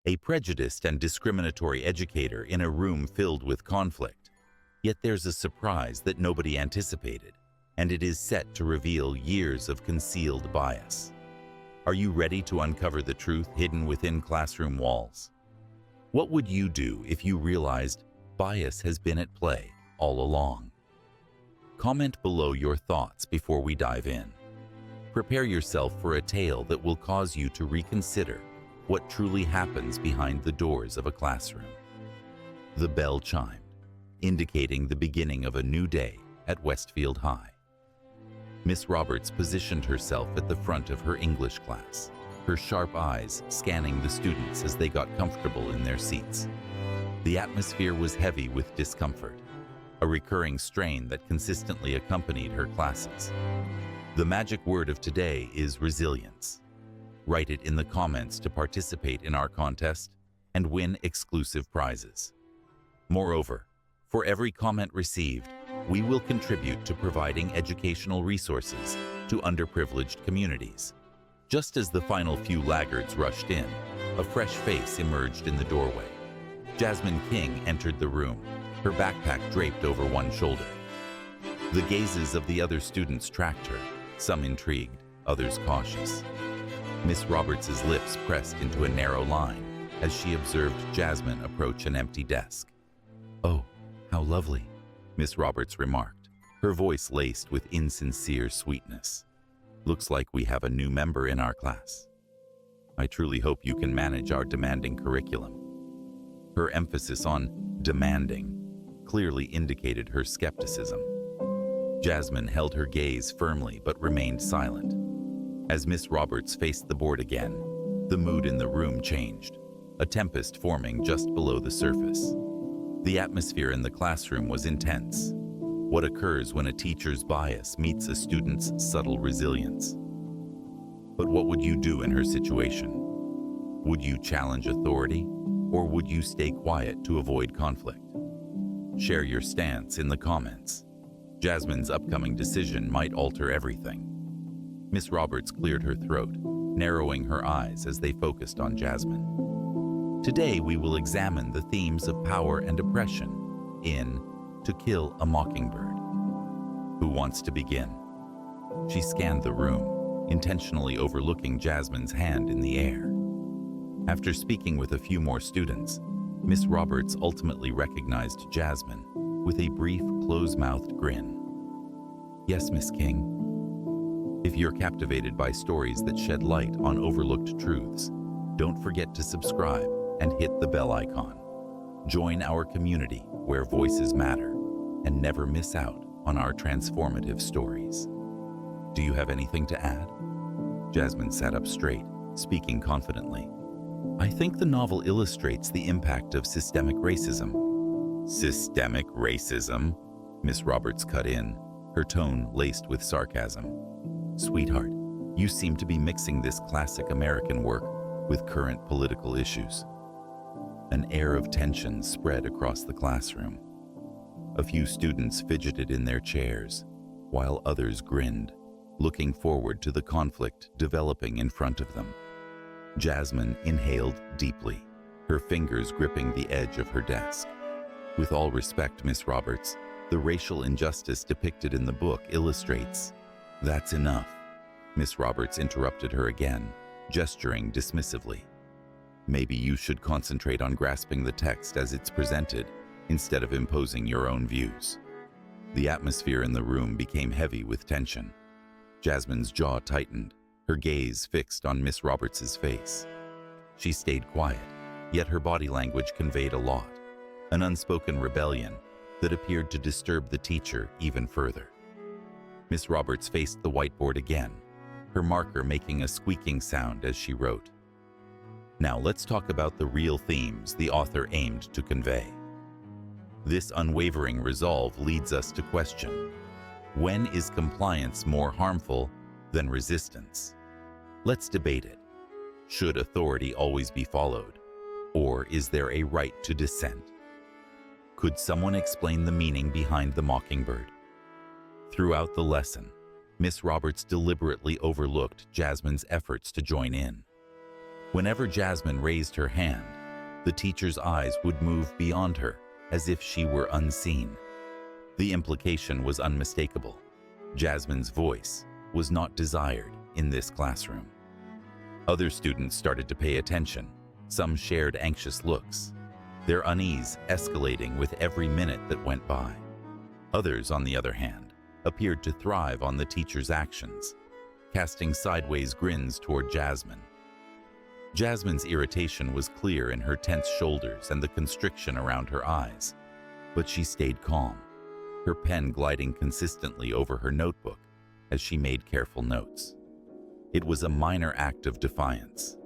a prejudiced and discriminatory educator in a room filled with conflict. Yet there's a surprise that nobody anticipated, and it is set to reveal years of concealed bias. Are you ready to uncover the truth hidden within classroom walls? What would you do if you realized bias has been at play all along? Comment below your thoughts before we dive in. Prepare yourself for a tale that will cause you to reconsider what truly happens behind the doors of a classroom. The bell chimed, indicating the beginning of a new day at Westfield High. Miss Roberts positioned herself at the front of her English class, her sharp eyes scanning the students as they got comfortable in their seats. The atmosphere was heavy with discomfort, a recurring strain that consistently accompanied her classes. The magic word of today is resilience. Write it in the comments to participate in our contest and win exclusive prizes. Moreover, for every comment received, we will contribute to providing educational resources to underprivileged communities. Just as the final few laggards rushed in, a fresh face emerged in the doorway. Jasmine King entered the room, her backpack draped over one shoulder. The gazes of the other students tracked her, some intrigued, others cautious. Miss Roberts's lips pressed into a narrow line as she observed Jasmine approach an empty desk. "Oh, how lovely," Miss Roberts remarked, her voice laced with insincere sweetness. "Looks like we have a new member in our class. I truly hope you can manage our demanding curriculum." Her emphasis on demanding clearly indicated her skepticism. Jasmine held her gaze firmly but remained silent. As Miss Roberts faced the board again, the mood in the room changed, a tempest forming just below the surface. The atmosphere in the classroom was intense. What occurs when a teacher's bias meets a student's subtle resilience? But what would you do in her situation? Would you challenge authority, or would you stay quiet to avoid conflict? Share your stance in the comments. Jasmine's upcoming decision might alter everything. Miss Roberts cleared her throat, narrowing her eyes as they focused on Jasmine. Today we will examine the themes of power and oppression in To Kill a Mockingbird. Who wants to begin? She scanned the room, intentionally overlooking Jasmine's hand in the air. After speaking with a few more students, Miss Roberts ultimately recognized Jasmine with a brief, close-mouthed grin. "Yes, Miss King. If you're captivated by stories that shed light on overlooked truths, don't forget to subscribe and hit the bell icon. Join our community where voices matter and never miss out on our transformative stories." "Do you have anything to add?" Jasmine sat up straight, speaking confidently. "I think the novel illustrates the impact of systemic racism." "Systemic racism?" Miss Roberts cut in, her tone laced with sarcasm. "Sweetheart, you seem to be mixing this classic American work with current political issues." An air of tension spread across the classroom. A few students fidgeted in their chairs, while others grinned, looking forward to the conflict developing in front of them. Jasmine inhaled deeply, her fingers gripping the edge of her desk. "With all respect, Miss Roberts, the racial injustice depicted in the book illustrates—" "That's enough," Miss Roberts interrupted her again, gesturing dismissively. "Maybe you should concentrate on grasping the text as it's presented, instead of imposing your own views." The atmosphere in the room became heavy with tension. Jasmine's jaw tightened, her gaze fixed on Miss Roberts's face. She stayed quiet, yet her body language conveyed a lot, an unspoken rebellion that appeared to disturb the teacher even further. Miss Roberts faced the whiteboard again, her marker making a squeaking sound as she wrote. "Now let's talk about the real themes the author aimed to convey." This unwavering resolve leads us to question, when is compliance more harmful than resistance? Let's debate it. Should authority always be followed? Or is there a right to dissent? Could someone explain the meaning behind the mockingbird? Throughout the lesson, Miss Roberts deliberately overlooked Jasmine's efforts to join in. Whenever Jasmine raised her hand, the teacher's eyes would move beyond her as if she were unseen. The implication was unmistakable. Jasmine's voice was not desired in this classroom. Other students started to pay attention. Some shared anxious looks, their unease escalating with every minute that went by. Others, on the other hand, appeared to thrive on the teacher's actions, casting sideways grins toward Jasmine. Jasmine's irritation was clear in her tense shoulders and the constriction around her eyes, but she stayed calm, her pen gliding consistently over her notebook as she made careful notes. It was a minor act of defiance,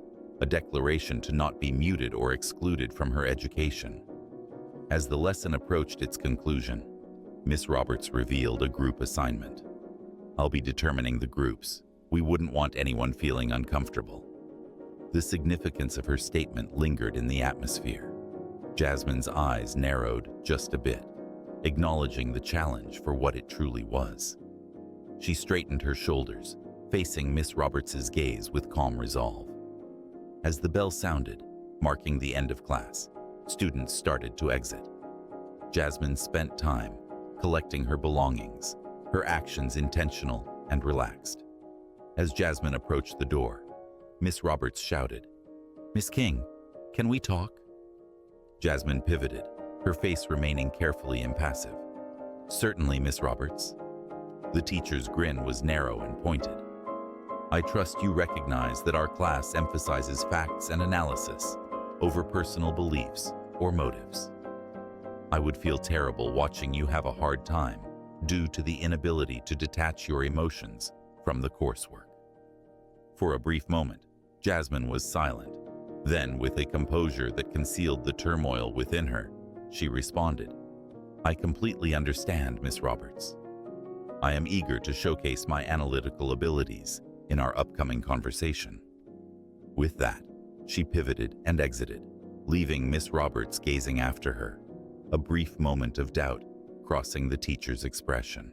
a declaration to not be muted or excluded from her education. As the lesson approached its conclusion, Miss Roberts revealed a group assignment. "I'll be determining the groups. We wouldn't want anyone feeling uncomfortable." The significance of her statement lingered in the atmosphere. Jasmine's eyes narrowed just a bit, acknowledging the challenge for what it truly was. She straightened her shoulders, facing Miss Roberts's gaze with calm resolve. As the bell sounded, marking the end of class, students started to exit. Jasmine spent time collecting her belongings, her actions intentional and relaxed. As Jasmine approached the door, Miss Roberts shouted, "Miss King, can we talk?" Jasmine pivoted, her face remaining carefully impassive. "Certainly, Miss Roberts." The teacher's grin was narrow and pointed. "I trust you recognize that our class emphasizes facts and analysis over personal beliefs or motives. I would feel terrible watching you have a hard time due to the inability to detach your emotions from the coursework." For a brief moment, Jasmine was silent. Then, with a composure that concealed the turmoil within her, she responded, "I completely understand, Miss Roberts. I am eager to showcase my analytical abilities in our upcoming conversation." With that, she pivoted and exited, leaving Miss Roberts gazing after her, a brief moment of doubt crossing the teacher's expression.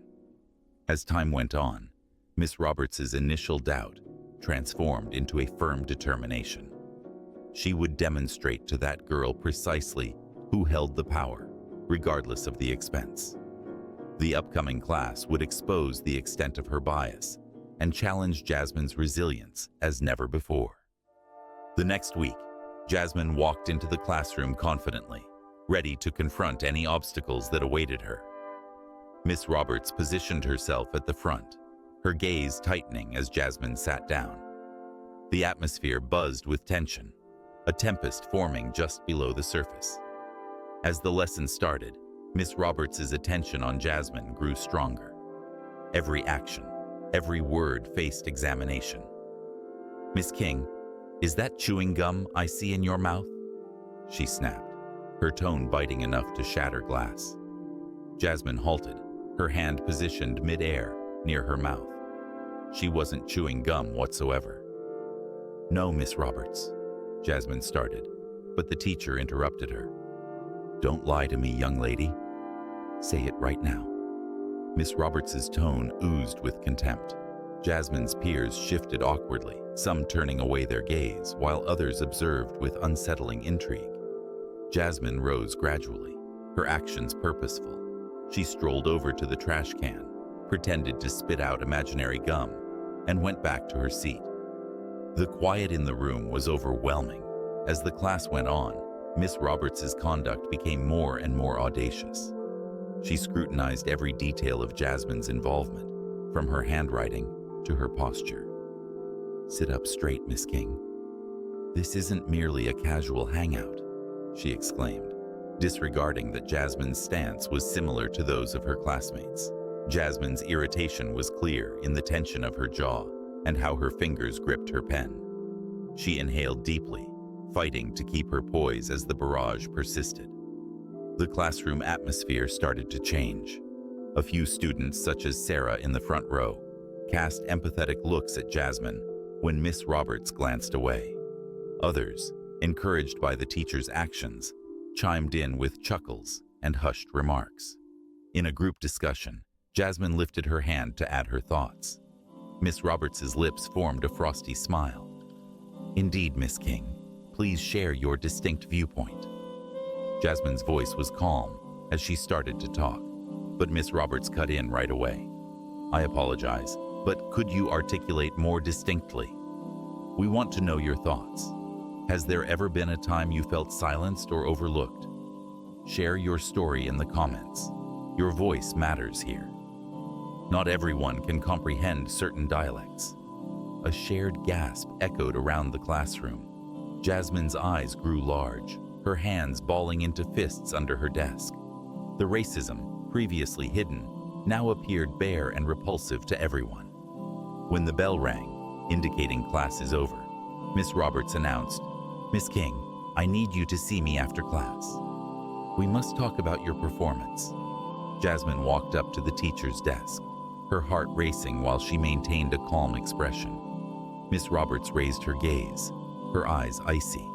As time went on, Miss Roberts's initial doubt transformed into a firm determination. She would demonstrate to that girl precisely who held the power, regardless of the expense. The upcoming class would expose the extent of her bias and challenge Jasmine's resilience as never before. The next week, Jasmine walked into the classroom confidently, ready to confront any obstacles that awaited her. Miss Roberts positioned herself at the front, her gaze tightening as Jasmine sat down. The atmosphere buzzed with tension, a tempest forming just below the surface. As the lesson started, Miss Roberts's attention on Jasmine grew stronger. Every action, every word faced examination. "Miss King, is that chewing gum I see in your mouth?" she snapped, her tone biting enough to shatter glass. Jasmine halted, her hand positioned mid-air near her mouth. She wasn't chewing gum whatsoever. "No, Miss Roberts," Jasmine started, but the teacher interrupted her. "Don't lie to me, young lady. Say it right now." Miss Roberts's tone oozed with contempt. Jasmine's peers shifted awkwardly, some turning away their gaze, while others observed with unsettling intrigue. Jasmine rose gradually, her actions purposeful. She strolled over to the trash can, pretended to spit out imaginary gum, and went back to her seat. The quiet in the room was overwhelming. As the class went on, Miss Roberts's conduct became more and more audacious. She scrutinized every detail of Jasmine's involvement, from her handwriting to her posture. "Sit up straight, Miss King. This isn't merely a casual hangout," she exclaimed, disregarding that Jasmine's stance was similar to those of her classmates. Jasmine's irritation was clear in the tension of her jaw and how her fingers gripped her pen. She inhaled deeply, fighting to keep her poise as the barrage persisted. The classroom atmosphere started to change. A few students, such as Sarah in the front row, cast empathetic looks at Jasmine when Miss Roberts glanced away. Others, encouraged by the teacher's actions, chimed in with chuckles and hushed remarks. In a group discussion, Jasmine lifted her hand to add her thoughts. Miss Roberts's lips formed a frosty smile. Indeed, Miss King. Please share your distinct viewpoint. Jasmine's voice was calm as she started to talk, but Miss Roberts cut in right away. I apologize, but could you articulate more distinctly? We want to know your thoughts. Has there ever been a time you felt silenced or overlooked? Share your story in the comments. Your voice matters here. Not everyone can comprehend certain dialects. A shared gasp echoed around the classroom. Jasmine's eyes grew large, her hands balling into fists under her desk. The racism, previously hidden, now appeared bare and repulsive to everyone. When the bell rang, indicating class is over, Miss Roberts announced, "Miss King, I need you to see me after class. We must talk about your performance." Jasmine walked up to the teacher's desk, her heart racing while she maintained a calm expression. Miss Roberts raised her gaze, her eyes icy.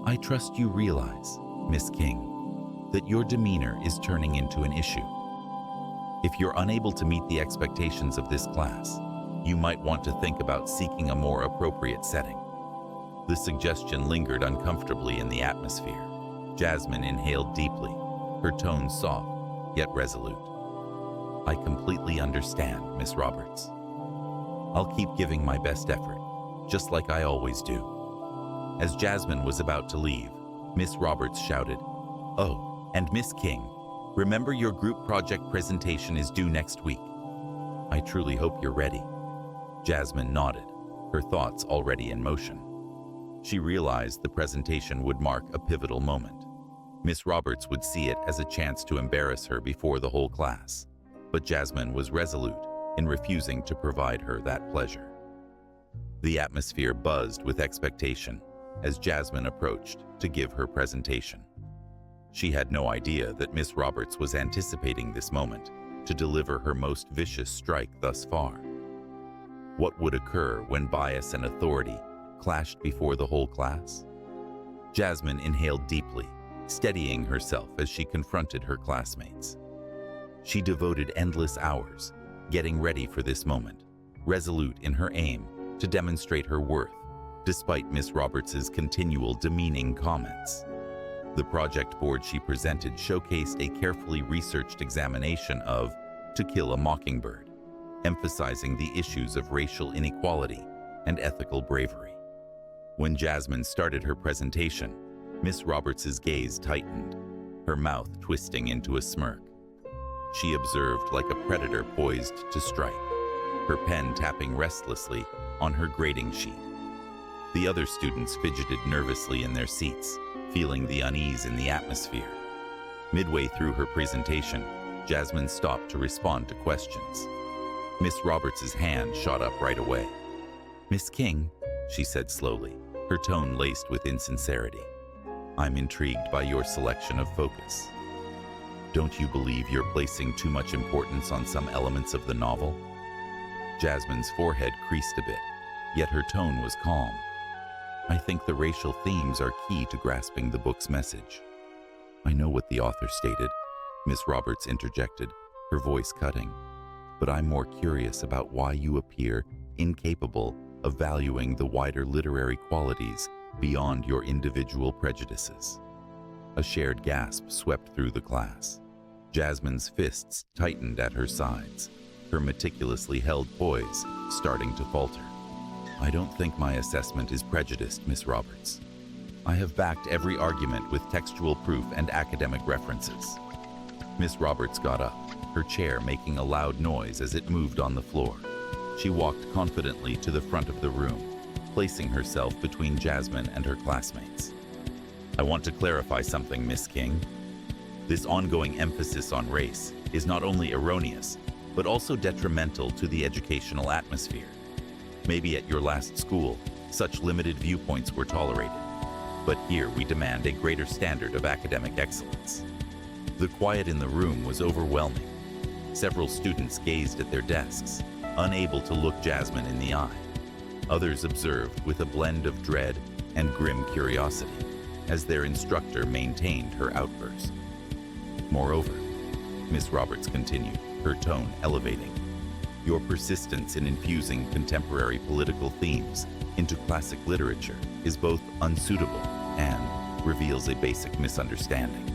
"I trust you realize, Miss King, that your demeanor is turning into an issue. If you're unable to meet the expectations of this class, you might want to think about seeking a more appropriate setting." The suggestion lingered uncomfortably in the atmosphere. Jasmine inhaled deeply, her tone soft, yet resolute. "I completely understand, Miss Roberts. I'll keep giving my best effort, just like I always do." As Jasmine was about to leave, Miss Roberts shouted, "Oh, and Miss King, remember your group project presentation is due next week. I truly hope you're ready." Jasmine nodded, her thoughts already in motion. She realized the presentation would mark a pivotal moment. Miss Roberts would see it as a chance to embarrass her before the whole class, but Jasmine was resolute in refusing to provide her that pleasure. The atmosphere buzzed with expectation as Jasmine approached to give her presentation. She had no idea that Miss Roberts was anticipating this moment to deliver her most vicious strike thus far. What would occur when bias and authority clashed before the whole class? Jasmine inhaled deeply, steadying herself as she confronted her classmates. She devoted endless hours getting ready for this moment, resolute in her aim to demonstrate her worth, despite Miss Roberts's continual demeaning comments. The project board she presented showcased a carefully researched examination of To Kill a Mockingbird, emphasizing the issues of racial inequality and ethical bravery. When Jasmine started her presentation, Miss Roberts's gaze tightened, her mouth twisting into a smirk. She observed like a predator poised to strike, her pen tapping restlessly on her grading sheet. The other students fidgeted nervously in their seats, feeling the unease in the atmosphere. Midway through her presentation, Jasmine stopped to respond to questions. Miss Roberts's hand shot up right away. "Miss King," she said slowly, her tone laced with insincerity, "I'm intrigued by your selection of focus. Don't you believe you're placing too much importance on some elements of the novel?" Jasmine's forehead creased a bit, yet her tone was calm. "I think the racial themes are key to grasping the book's message." "I know what the author stated," Miss Roberts interjected, her voice cutting, "but I'm more curious about why you appear incapable of valuing the wider literary qualities beyond your individual prejudices." A shared gasp swept through the class. Jasmine's fists tightened at her sides, her meticulously held poise starting to falter. "I don't think my assessment is prejudiced, Miss Roberts. I have backed every argument with textual proof and academic references." Miss Roberts got up, her chair making a loud noise as it moved on the floor. She walked confidently to the front of the room, placing herself between Jasmine and her classmates. "I want to clarify something, Miss King. This ongoing emphasis on race is not only erroneous, but also detrimental to the educational atmosphere. Maybe at your last school, such limited viewpoints were tolerated, but here we demand a greater standard of academic excellence." The quiet in the room was overwhelming. Several students gazed at their desks, unable to look Jasmine in the eye. Others observed with a blend of dread and grim curiosity as their instructor maintained her outburst. Moreover, Miss Roberts continued, her tone elevating, "Your persistence in infusing contemporary political themes into classic literature is both unsuitable and reveals a basic misunderstanding.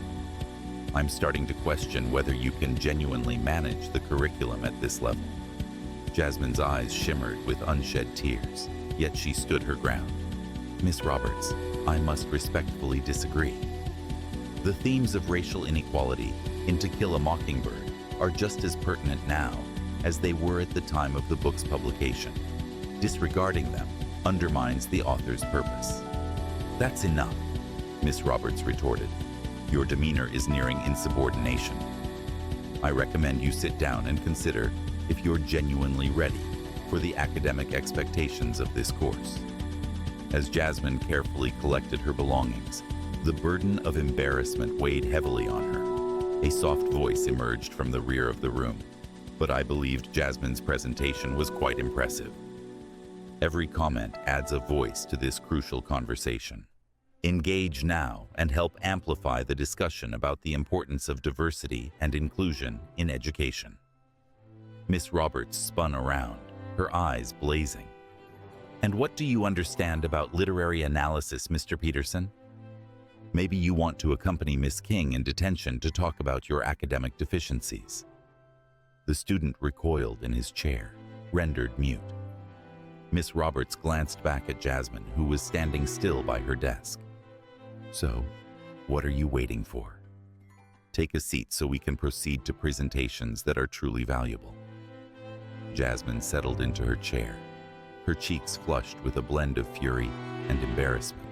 I'm starting to question whether you can genuinely manage the curriculum at this level." Jasmine's eyes shimmered with unshed tears, yet she stood her ground. "Miss Roberts, I must respectfully disagree. The themes of racial inequality in To Kill a Mockingbird are just as pertinent now as they were at the time of the book's publication. Disregarding them undermines the author's purpose." "That's enough," Miss Roberts retorted. "Your demeanor is nearing insubordination. I recommend you sit down and consider if you're genuinely ready for the academic expectations of this course." As Jasmine carefully collected her belongings, the burden of embarrassment weighed heavily on her. A soft voice emerged from the rear of the room, but I believed Jasmine's presentation was quite impressive. Every comment adds a voice to this crucial conversation. Engage now and help amplify the discussion about the importance of diversity and inclusion in education. Miss Roberts spun around, her eyes blazing. "And what do you understand about literary analysis, Mr. Peterson? Maybe you want to accompany Miss King in detention to talk about your academic deficiencies." The student recoiled in his chair, rendered mute. Miss Roberts glanced back at Jasmine, who was standing still by her desk. "So, what are you waiting for? Take a seat so we can proceed to presentations that are truly valuable." Jasmine settled into her chair, her cheeks flushed with a blend of fury and embarrassment.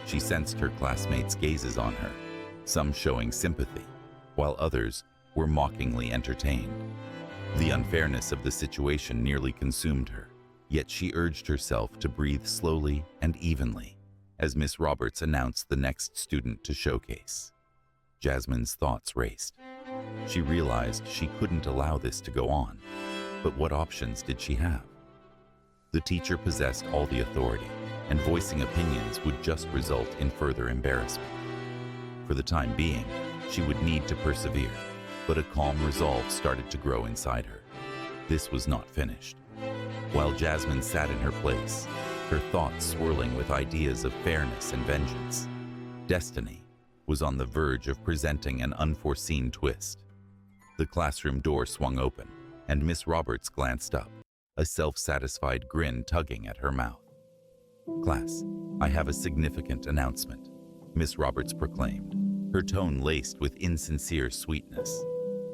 She sensed her classmates' gazes on her, some showing sympathy, while others were mockingly entertained. The unfairness of the situation nearly consumed her, yet she urged herself to breathe slowly and evenly as Miss Roberts announced the next student to showcase. Jasmine's thoughts raced. She realized she couldn't allow this to go on, but what options did she have? The teacher possessed all the authority, and voicing opinions would just result in further embarrassment. For the time being, she would need to persevere, but a calm resolve started to grow inside her. This was not finished. While Jasmine sat in her place, her thoughts swirling with ideas of fairness and vengeance, destiny was on the verge of presenting an unforeseen twist. The classroom door swung open, and Miss Roberts glanced up, a self-satisfied grin tugging at her mouth. "Class, I have a significant announcement," Miss Roberts proclaimed, her tone laced with insincere sweetness.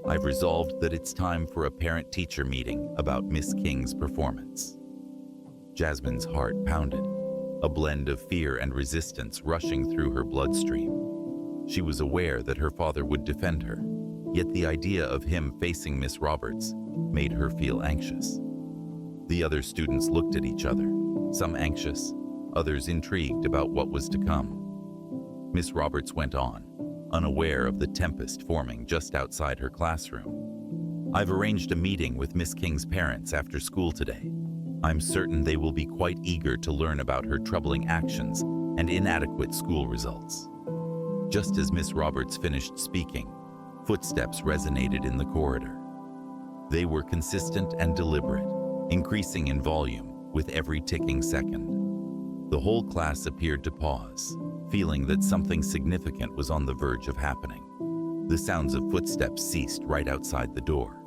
"I've resolved that it's time for a parent-teacher meeting about Miss King's performance." Jasmine's heart pounded, a blend of fear and resistance rushing through her bloodstream. She was aware that her father would defend her, yet the idea of him facing Miss Roberts made her feel anxious. The other students looked at each other, some anxious, others intrigued about what was to come. Miss Roberts went on, unaware of the tempest forming just outside her classroom. "I've arranged a meeting with Miss King's parents after school today. I'm certain they will be quite eager to learn about her troubling actions and inadequate school results." Just as Miss Roberts finished speaking, footsteps resonated in the corridor. They were consistent and deliberate, increasing in volume with every ticking second. The whole class appeared to pause, feeling that something significant was on the verge of happening. The sounds of footsteps ceased right outside the door.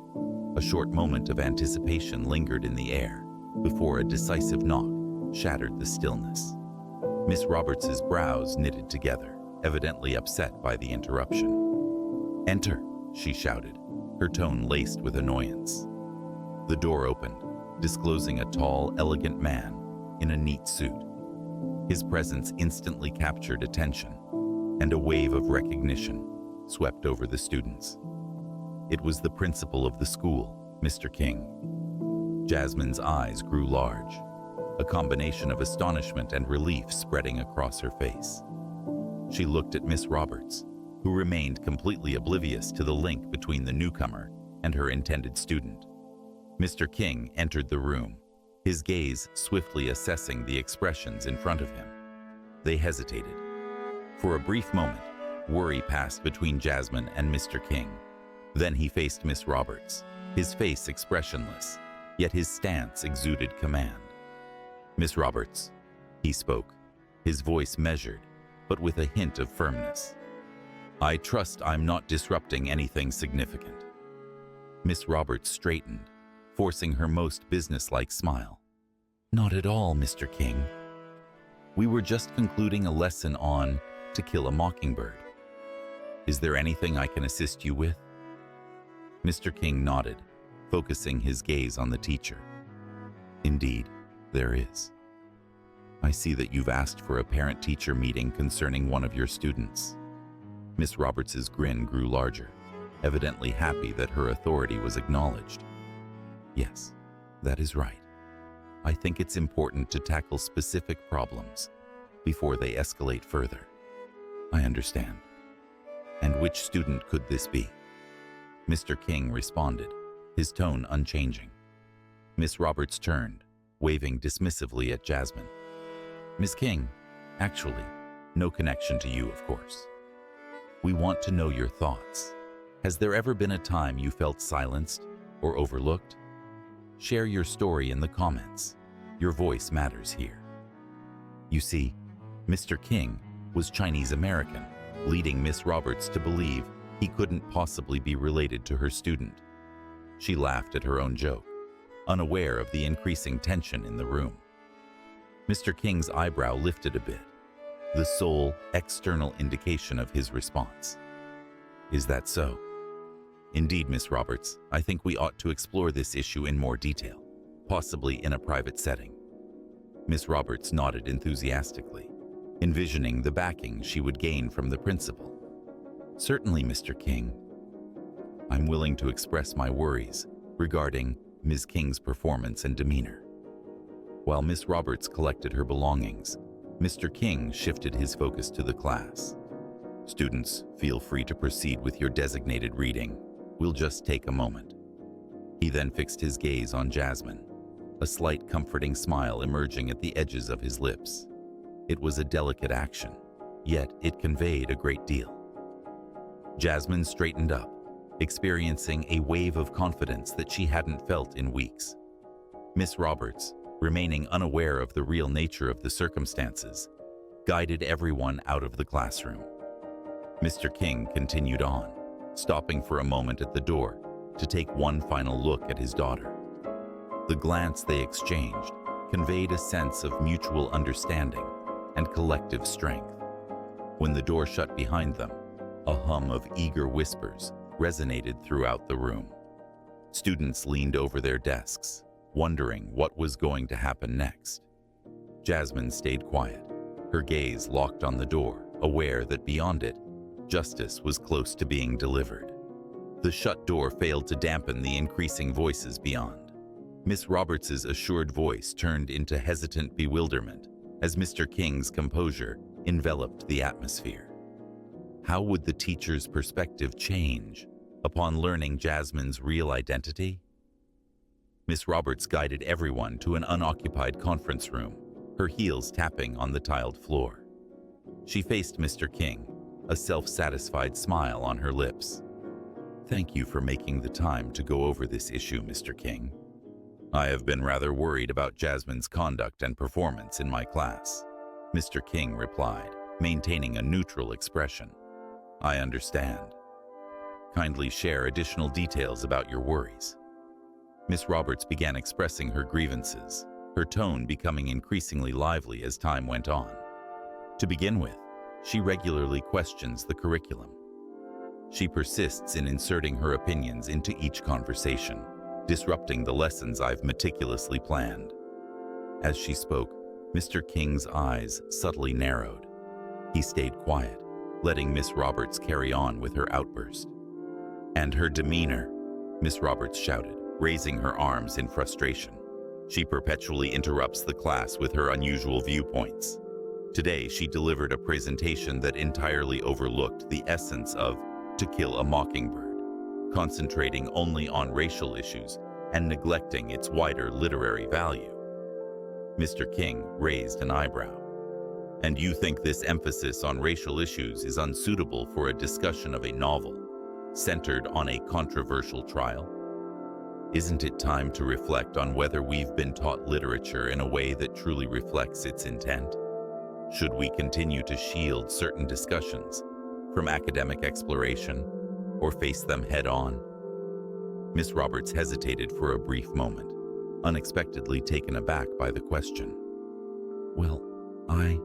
A short moment of anticipation lingered in the air before a decisive knock shattered the stillness. Miss Roberts's brows knitted together, evidently upset by the interruption. "Enter," she shouted, her tone laced with annoyance. The door opened, disclosing a tall, elegant man in a neat suit. His presence instantly captured attention, and a wave of recognition swept over the students. It was the principal of the school, Mr. King. Jasmine's eyes grew large, a combination of astonishment and relief spreading across her face. She looked at Miss Roberts, who remained completely oblivious to the link between the newcomer and her intended student. Mr. King entered the room, his gaze swiftly assessing the expressions in front of him. They hesitated. For a brief moment, worry passed between Jasmine and Mr. King. Then he faced Miss Roberts, his face expressionless, yet his stance exuded command. Miss Roberts, he spoke, his voice measured, but with a hint of firmness. I trust I'm not disrupting anything significant. Miss Roberts straightened, forcing her most businesslike smile. Not at all, Mr. King. We were just concluding a lesson on To Kill a Mockingbird. Is there anything I can assist you with? Mr. King nodded, focusing his gaze on the teacher. Indeed, there is. I see that you've asked for a parent-teacher meeting concerning one of your students. Miss Roberts's grin grew larger, evidently happy that her authority was acknowledged. Yes, that is right. I think it's important to tackle specific problems before they escalate further. I understand. And which student could this be? Mr. King responded, his tone unchanging. Miss Roberts turned, waving dismissively at Jasmine. Miss King, actually, no connection to you, of course. We want to know your thoughts. Has there ever been a time you felt silenced or overlooked? Share your story in the comments. Your voice matters here. You see, Mr. King was Chinese American, leading Miss Roberts to believe he couldn't possibly be related to her student. She laughed at her own joke, unaware of the increasing tension in the room. Mr. King's eyebrow lifted a bit, the sole external indication of his response. Is that so? Indeed, Miss Roberts, I think we ought to explore this issue in more detail, possibly in a private setting. Miss Roberts nodded enthusiastically, envisioning the backing she would gain from the principal. Certainly, Mr. King. I'm willing to express my worries regarding Ms. King's performance and demeanor. While Miss Roberts collected her belongings, Mr. King shifted his focus to the class. Students, feel free to proceed with your designated reading. We'll just take a moment. He then fixed his gaze on Jasmine, a slight comforting smile emerging at the edges of his lips. It was a delicate action, yet it conveyed a great deal. Jasmine straightened up, experiencing a wave of confidence that she hadn't felt in weeks. Miss Roberts, remaining unaware of the real nature of the circumstances, guided everyone out of the classroom. Mr. King continued on, stopping for a moment at the door to take one final look at his daughter. The glance they exchanged conveyed a sense of mutual understanding and collective strength. When the door shut behind them, a hum of eager whispers resonated throughout the room. Students leaned over their desks, wondering what was going to happen next. Jasmine stayed quiet, her gaze locked on the door, aware that beyond it, justice was close to being delivered. The shut door failed to dampen the increasing voices beyond. Miss Roberts's assured voice turned into hesitant bewilderment as Mr. King's composure enveloped the atmosphere. How would the teacher's perspective change upon learning Jasmine's real identity? Miss Roberts guided everyone to an unoccupied conference room, her heels tapping on the tiled floor. She faced Mr. King, a self-satisfied smile on her lips. Thank you for making the time to go over this issue, Mr. King. I have been rather worried about Jasmine's conduct and performance in my class, Mr. King replied, maintaining a neutral expression. I understand. Kindly share additional details about your worries. Miss Roberts began expressing her grievances, her tone becoming increasingly lively as time went on. To begin with, she regularly questions the curriculum. She persists in inserting her opinions into each conversation, disrupting the lessons I've meticulously planned. As she spoke, Mr. King's eyes subtly narrowed. He stayed quiet, letting Miss Roberts carry on with her outburst. And her demeanor, Miss Roberts shouted, raising her arms in frustration. She perpetually interrupts the class with her unusual viewpoints. Today, she delivered a presentation that entirely overlooked the essence of To Kill a Mockingbird, concentrating only on racial issues and neglecting its wider literary value. Mr. King raised an eyebrow. And you think this emphasis on racial issues is unsuitable for a discussion of a novel centered on a controversial trial? Isn't it time to reflect on whether we've been taught literature in a way that truly reflects its intent? Should we continue to shield certain discussions from academic exploration or face them head-on? Miss Roberts hesitated for a brief moment, unexpectedly taken aback by the question. Well, I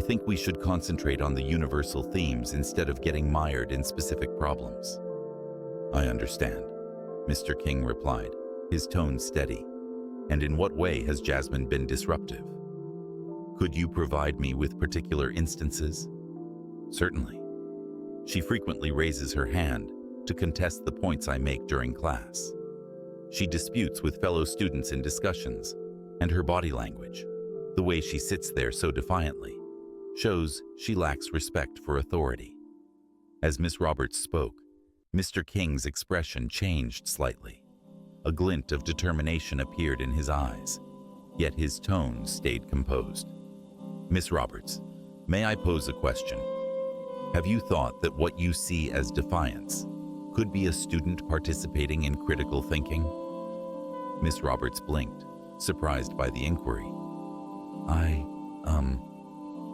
think we should concentrate on the universal themes instead of getting mired in specific problems. I understand, Mr. King replied, his tone steady. And in what way has Jasmine been disruptive? Could you provide me with particular instances? Certainly. She frequently raises her hand to contest the points I make during class. She disputes with fellow students in discussions, and her body language, the way she sits there so defiantly, shows she lacks respect for authority. As Miss Roberts spoke, Mr. King's expression changed slightly. A glint of determination appeared in his eyes, yet his tone stayed composed. Miss Roberts, may I pose a question? Have you thought that what you see as defiance could be a student participating in critical thinking? Miss Roberts blinked, surprised by the inquiry.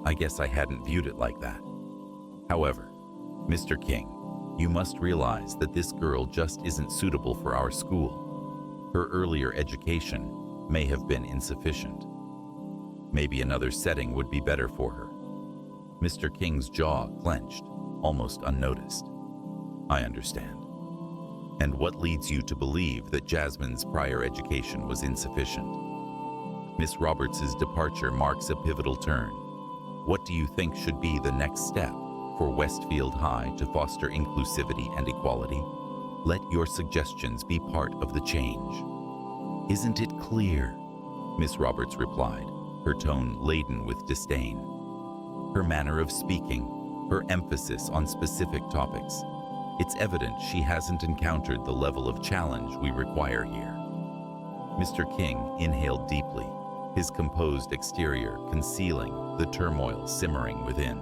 I guess I hadn't viewed it like that. However, Mr. King, you must realize that this girl just isn't suitable for our school. Her earlier education may have been insufficient. Maybe another setting would be better for her. Mr. King's jaw clenched, almost unnoticed. I understand. And what leads you to believe that Jasmine's prior education was insufficient? Miss Roberts's departure marks a pivotal turn. What do you think should be the next step for Westfield High to foster inclusivity and equality? Let your suggestions be part of the change. Isn't it clear? Miss Roberts replied, her tone laden with disdain. Her manner of speaking, her emphasis on specific topics. It's evident she hasn't encountered the level of challenge we require here. Mr. King inhaled deeply, his composed exterior concealing the turmoil simmering within.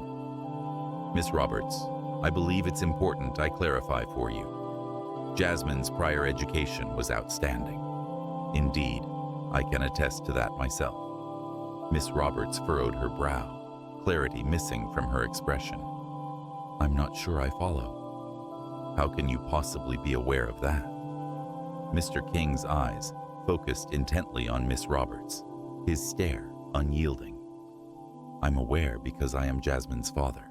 Miss Roberts, I believe it's important I clarify for you. Jasmine's prior education was outstanding. Indeed, I can attest to that myself. Miss Roberts furrowed her brow, clarity missing from her expression. I'm not sure I follow. How can you possibly be aware of that? Mr. King's eyes focused intently on Miss Roberts, his stare unyielding. I'm aware because I am Jasmine's father.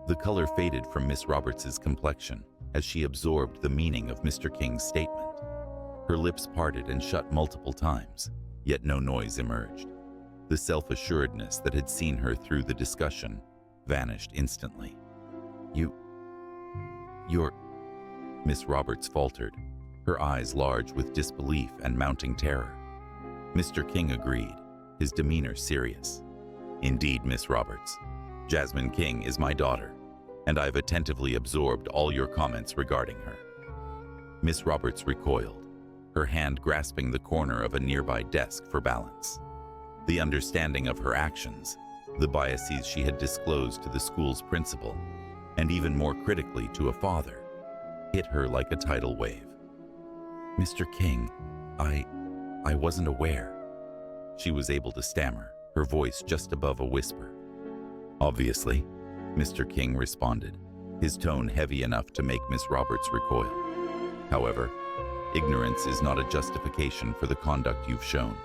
The color faded from Miss Roberts's complexion as she absorbed the meaning of Mr. King's statement. Her lips parted and shut multiple times, yet no noise emerged. The self-assuredness that had seen her through the discussion vanished instantly. You're... Miss Roberts faltered, her eyes large with disbelief and mounting terror. Mr. King agreed, his demeanor serious. Indeed, Miss Roberts, Jasmine King is my daughter, and I've attentively absorbed all your comments regarding her. Miss Roberts recoiled, her hand grasping the corner of a nearby desk for balance. The understanding of her actions, the biases she had disclosed to the school's principal, and even more critically to a father, hit her like a tidal wave. Mr. King, I wasn't aware. She was able to stammer, her voice just above a whisper. Obviously, Mr. King responded, his tone heavy enough to make Miss Roberts recoil. However, ignorance is not a justification for the conduct you've shown.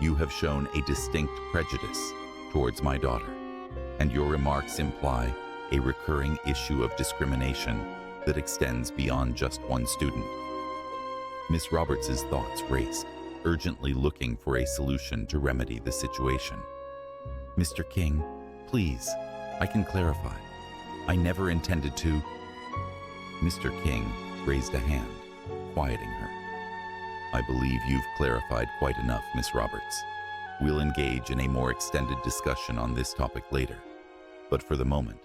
You have shown a distinct prejudice towards my daughter, and your remarks imply a recurring issue of discrimination that extends beyond just one student. Miss Roberts's thoughts raced, urgently looking for a solution to remedy the situation. Mr. King, please, I can clarify. I never intended to... Mr. King raised a hand, quieting her. I believe you've clarified quite enough, Miss Roberts. We'll engage in a more extended discussion on this topic later. But for the moment,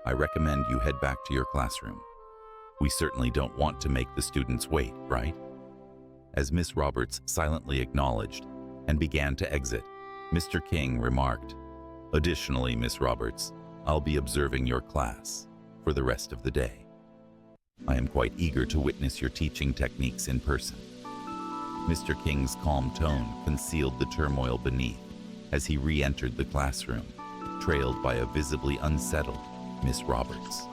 I recommend you head back to your classroom. We certainly don't want to make the students wait, right? As Miss Roberts silently acknowledged and began to exit, Mr. King remarked, Additionally, Miss Roberts, I'll be observing your class for the rest of the day. I am quite eager to witness your teaching techniques in person." Mr. King's calm tone concealed the turmoil beneath as he re-entered the classroom, trailed by a visibly unsettled Miss Roberts.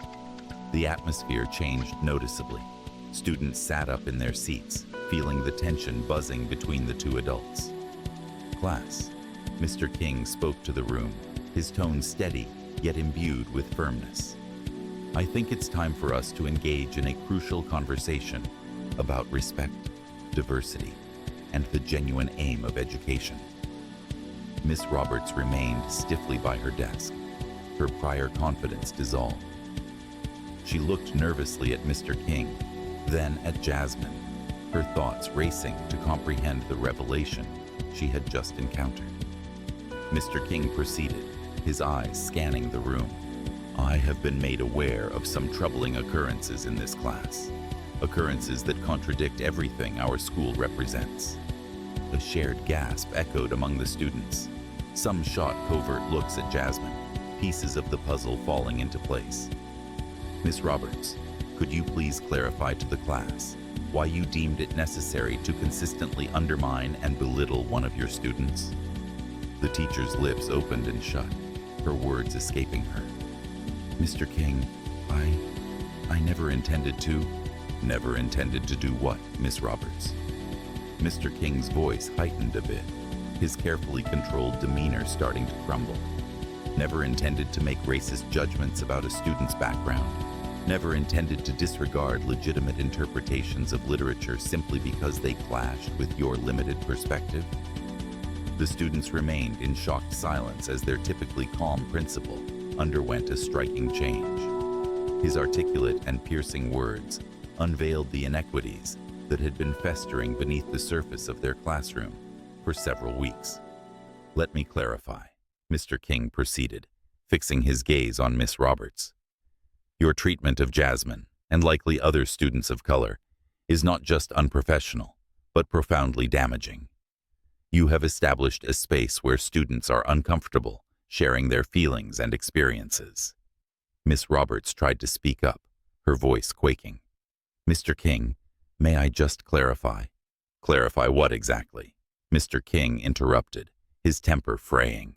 The atmosphere changed noticeably. Students sat up in their seats, feeling the tension buzzing between the two adults. "Class," Mr. King spoke to the room, his tone steady yet imbued with firmness. "I think it's time for us to engage in a crucial conversation about respect, diversity, and the genuine aim of education." Miss Roberts remained stiffly by her desk, her prior confidence dissolved. She looked nervously at Mr. King, then at Jasmine, her thoughts racing to comprehend the revelation she had just encountered. Mr. King proceeded, his eyes scanning the room. "I have been made aware of some troubling occurrences in this class, occurrences that contradict everything our school represents." A shared gasp echoed among the students. Some shot covert looks at Jasmine, pieces of the puzzle falling into place. "Miss Roberts, could you please clarify to the class why you deemed it necessary to consistently undermine and belittle one of your students?" The teacher's lips opened and shut, her words escaping her. "Mr. King, I never intended to..." "Never intended to do what, Miss Roberts?" Mr. King's voice heightened a bit, his carefully controlled demeanor starting to crumble. "Never intended to make racist judgments about a student's background. Never intended to disregard legitimate interpretations of literature simply because they clashed with your limited perspective." The students remained in shocked silence as their typically calm principal underwent a striking change. His articulate and piercing words unveiled the inequities that had been festering beneath the surface of their classroom for several weeks. "Let me clarify," Mr. King proceeded, fixing his gaze on Miss Roberts. "Your treatment of Jasmine, and likely other students of color, is not just unprofessional, but profoundly damaging. You have established a space where students are uncomfortable sharing their feelings and experiences." Miss Roberts tried to speak up, her voice quaking. "Mr. King, may I just clarify?" "Clarify what exactly?" Mr. King interrupted, his temper fraying.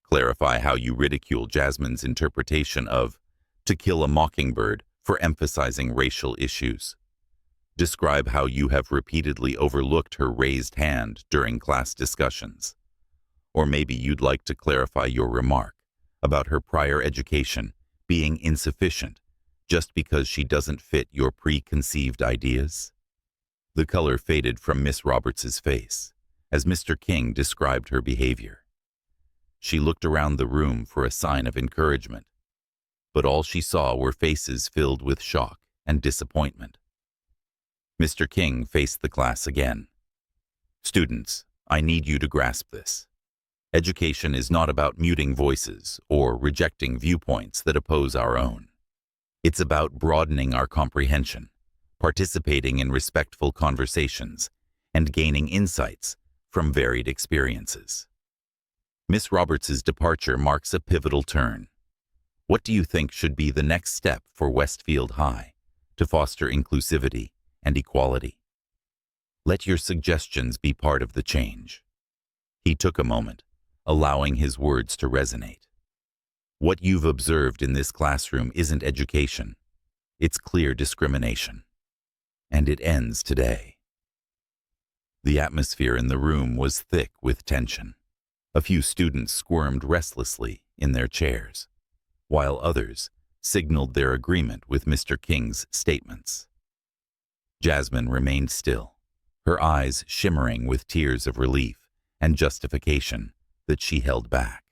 "Clarify how you ridicule Jasmine's interpretation of To Kill a Mockingbird for emphasizing racial issues. Describe how you have repeatedly overlooked her raised hand during class discussions. Or maybe you'd like to clarify your remark about her prior education being insufficient just because she doesn't fit your preconceived ideas." The color faded from Miss Roberts's face as Mr. King described her behavior. She looked around the room for a sign of encouragement, but all she saw were faces filled with shock and disappointment. Mr. King faced the class again. "Students, I need you to grasp this. Education is not about muting voices or rejecting viewpoints that oppose our own. It's about broadening our comprehension, participating in respectful conversations, and gaining insights from varied experiences." Miss Roberts's departure marks a pivotal turn. What do you think should be the next step for Westfield High to foster inclusivity and equality? Let your suggestions be part of the change. He took a moment, allowing his words to resonate. What you've observed in this classroom isn't education. It's clear discrimination. And it ends today. The atmosphere in the room was thick with tension. A few students squirmed restlessly in their chairs, while others signaled their agreement with Mr. King's statements. Jasmine remained still, her eyes shimmering with tears of relief and justification that she held back.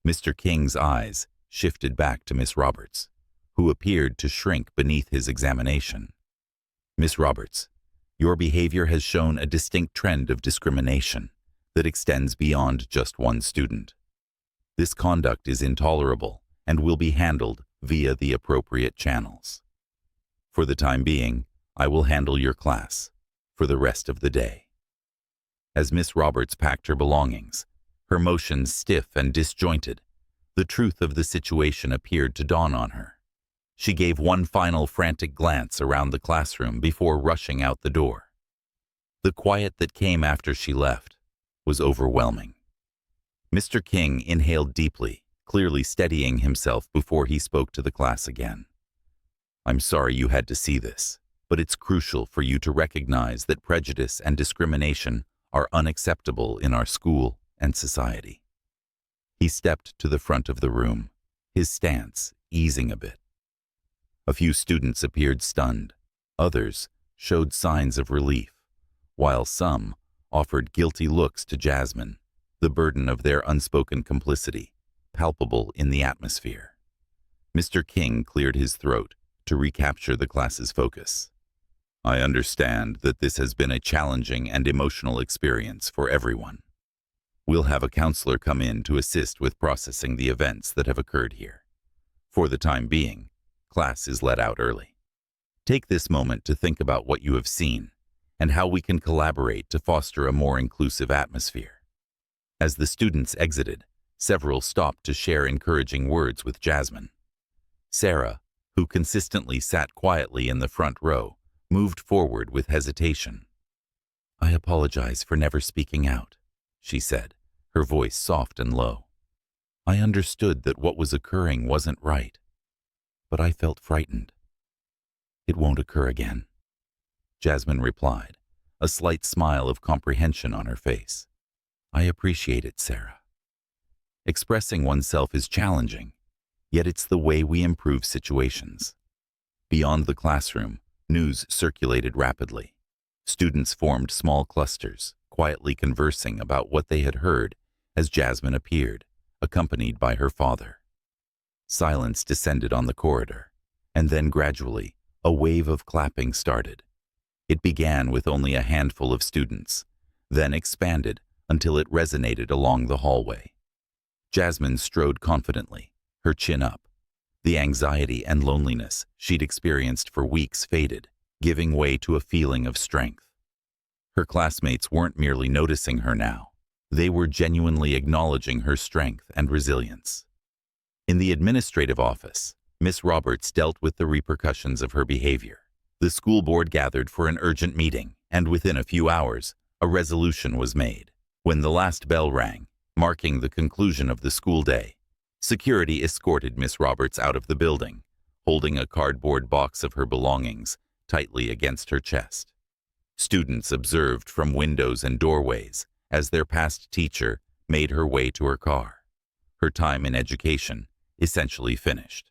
Mr. King's eyes shifted back to Miss Roberts, who appeared to shrink beneath his examination. "Miss Roberts, your behavior has shown a distinct trend of discrimination that extends beyond just one student. This conduct is intolerable and will be handled via the appropriate channels. For the time being, I will handle your class for the rest of the day." As Miss Roberts packed her belongings, her motions stiff and disjointed, the truth of the situation appeared to dawn on her. She gave one final frantic glance around the classroom before rushing out the door. The quiet that came after she left was overwhelming. Mr. King inhaled deeply, clearly steadying himself before he spoke to the class again. "I'm sorry you had to see this, but it's crucial for you to recognize that prejudice and discrimination are unacceptable in our school and society." He stepped to the front of the room, his stance easing a bit. A few students appeared stunned. Others showed signs of relief, while some offered guilty looks to Jasmine, the burden of their unspoken complicity palpable in the atmosphere. Mr. King cleared his throat to recapture the class's focus. "I understand that this has been a challenging and emotional experience for everyone. We'll have a counselor come in to assist with processing the events that have occurred here. For the time being, class is let out early. Take this moment to think about what you have seen and how we can collaborate to foster a more inclusive atmosphere." As the students exited, several stopped to share encouraging words with Jasmine. Sarah, who consistently sat quietly in the front row, moved forward with hesitation. "I apologize for never speaking out," she said, her voice soft and low. "I understood that what was occurring wasn't right, but I felt frightened." "It won't occur again," Jasmine replied, a slight smile of comprehension on her face. "I appreciate it, Sarah." Expressing oneself is challenging, yet it's the way we improve situations. Beyond the classroom, news circulated rapidly. Students formed small clusters, quietly conversing about what they had heard as Jasmine appeared, accompanied by her father. Silence descended on the corridor, and then gradually, a wave of clapping started. It began with only a handful of students, then expanded until it resonated along the hallway. Jasmine strode confidently, her chin up. The anxiety and loneliness she'd experienced for weeks faded, giving way to a feeling of strength. Her classmates weren't merely noticing her now. They were genuinely acknowledging her strength and resilience. In the administrative office, Miss Roberts dealt with the repercussions of her behavior. The school board gathered for an urgent meeting, and within a few hours, a resolution was made. When the last bell rang, marking the conclusion of the school day, security escorted Miss Roberts out of the building, holding a cardboard box of her belongings tightly against her chest. Students observed from windows and doorways as their past teacher made her way to her car. Her time in education essentially finished.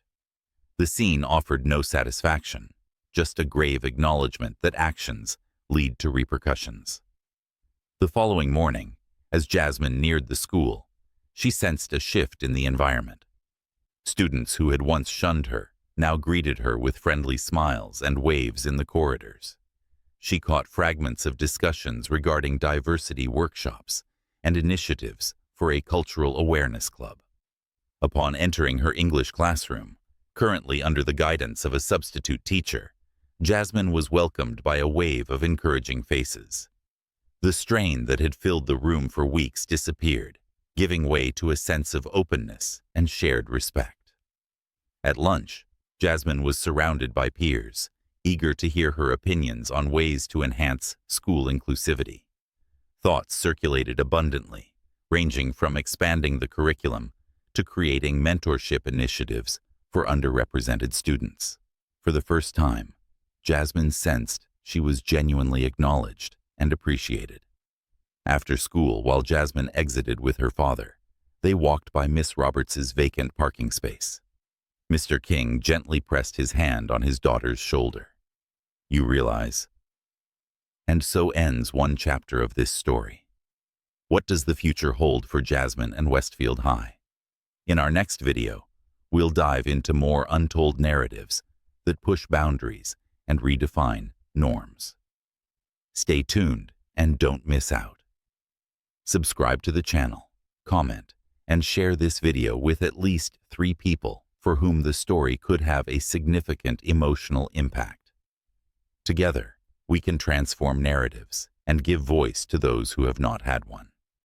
The scene offered no satisfaction, just a grave acknowledgement that actions lead to repercussions. The following morning, as Jasmine neared the school, she sensed a shift in the environment. Students who had once shunned her now greeted her with friendly smiles and waves in the corridors. She caught fragments of discussions regarding diversity workshops and initiatives for a cultural awareness club. Upon entering her English classroom, currently under the guidance of a substitute teacher, Jasmine was welcomed by a wave of encouraging faces. The strain that had filled the room for weeks disappeared, giving way to a sense of openness and shared respect. At lunch, Jasmine was surrounded by peers, eager to hear her opinions on ways to enhance school inclusivity. Thoughts circulated abundantly, ranging from expanding the curriculum to creating mentorship initiatives for underrepresented students. For the first time, Jasmine sensed she was genuinely acknowledged and appreciated. After school, while Jasmine exited with her father, they walked by Miss Roberts's vacant parking space. Mr. King gently pressed his hand on his daughter's shoulder. "You realize?" And so ends one chapter of this story. What does the future hold for Jasmine and Westfield High? In our next video, we'll dive into more untold narratives that push boundaries and redefine norms. Stay tuned and don't miss out. Subscribe to the channel, comment, and share this video with at least 3 people for whom the story could have a significant emotional impact. Together, we can transform narratives and give voice to those who have not had one.